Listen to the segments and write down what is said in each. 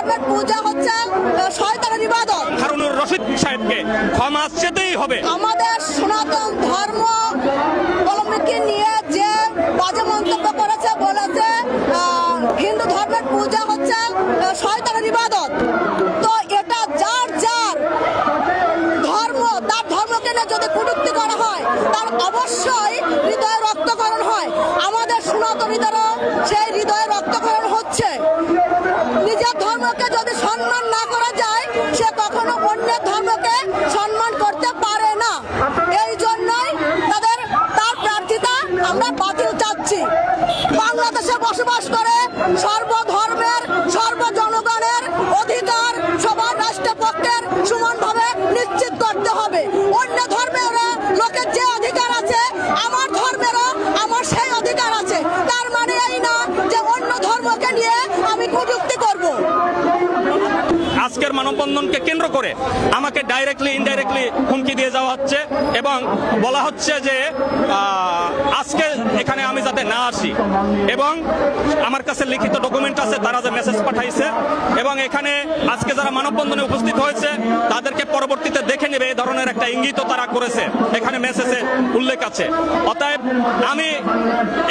ধর্মের পূজা হচ্ছে শয়তানের ইবাদত। হারুনুর রশিদ সাহেবকে ক্ষমা চেতেই হবে। আমাদের সনাতন ধর্ম অবলম্বনকে নিয়ে যে বাজে মন্তব্য করেছে, বলেছে হিন্দু ধর্মের পূজা হচ্ছে শয়তানের ইবাদত, তো এটা যার যার ধর্ম, তার ধর্মকে নিয়ে যদি কটূক্তি করা হয় তার অবশ্যই হৃদয়ে রক্তক্ষরণ হয়। আমাদের সনাতনীদেরও সেই হৃদয়ে রক্তক্ষরণ হচ্ছে। নিজের ধর্মকে যদি সম্মান না করা যায়, সে কখনো অন্যের ধর্মকে সম্মান করতে পারে না। এই জন্যই তার প্রার্থিতা আমরা বাতিল চাচ্ছি। বাংলাদেশে বসবাস করে সর্বধর্মের সর্বজনগণের অধিকার সবার রাষ্ট্রপক্ষের সমানভাবে নিশ্চিত করতে হবে। অন্য ধর্মের লোকের যে অধিকার আছে, আমার ধর্মেরও আমার সেই অধিকার আছে। তার মানে এই না যে অন্য ধর্মকে নিয়ে আমি কটূক্তি করব। আজকের মানববন্ধনকে কেন্দ্র করে আমাকে ডাইরেক্টলি ইনডাইরেক্টলি হুমকি দিয়ে যাওয়া হচ্ছে এবং বলা হচ্ছে যে আজকে এখানে আমি যাতে না আসি, এবং আমার কাছে লিখিত ডকুমেন্ট আছে, তারা যে মেসেজ পাঠাইছে এবং এখানে আজকে যারা মানববন্ধনে উপস্থিত হয়েছে তাদেরকে পরবর্তীতে দেখে নেবে এই ধরনের একটা ইঙ্গিত তারা করেছে, এখানে মেসেজে উল্লেখ আছে। অতএব আমি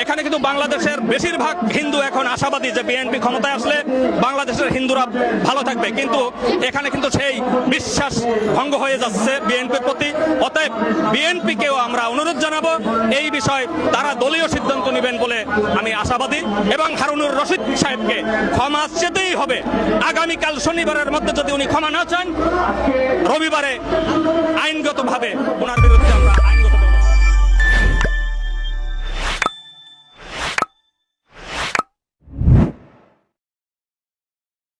এখানে কিন্তু বাংলাদেশের বেশিরভাগ হিন্দু এখন আশাবাদী যে বিএনপি ক্ষমতায় আসলে বাংলাদেশের হিন্দুরা ভালো থাকবে, কিন্তু এখানে কিন্তু সেই বিশ্বাস ভঙ্গ হয়ে যাচ্ছে বিএনপির প্রতি। অতএব বিএনপিকেও আমরা অনুরোধ জানাবো এই বিষয়ে তারা দলীয় সিদ্ধান্ত নেবেন বলে আমি আশাবাদী, এবং হারুনুর রশিদ সাহেবকে ক্ষমা চেতেই হবে। আগামীকাল শনিবারের মধ্যে যদি উনি ক্ষমা না চান, রবিবারে আইনগতভাবে ওনার বিরুদ্ধে আমরা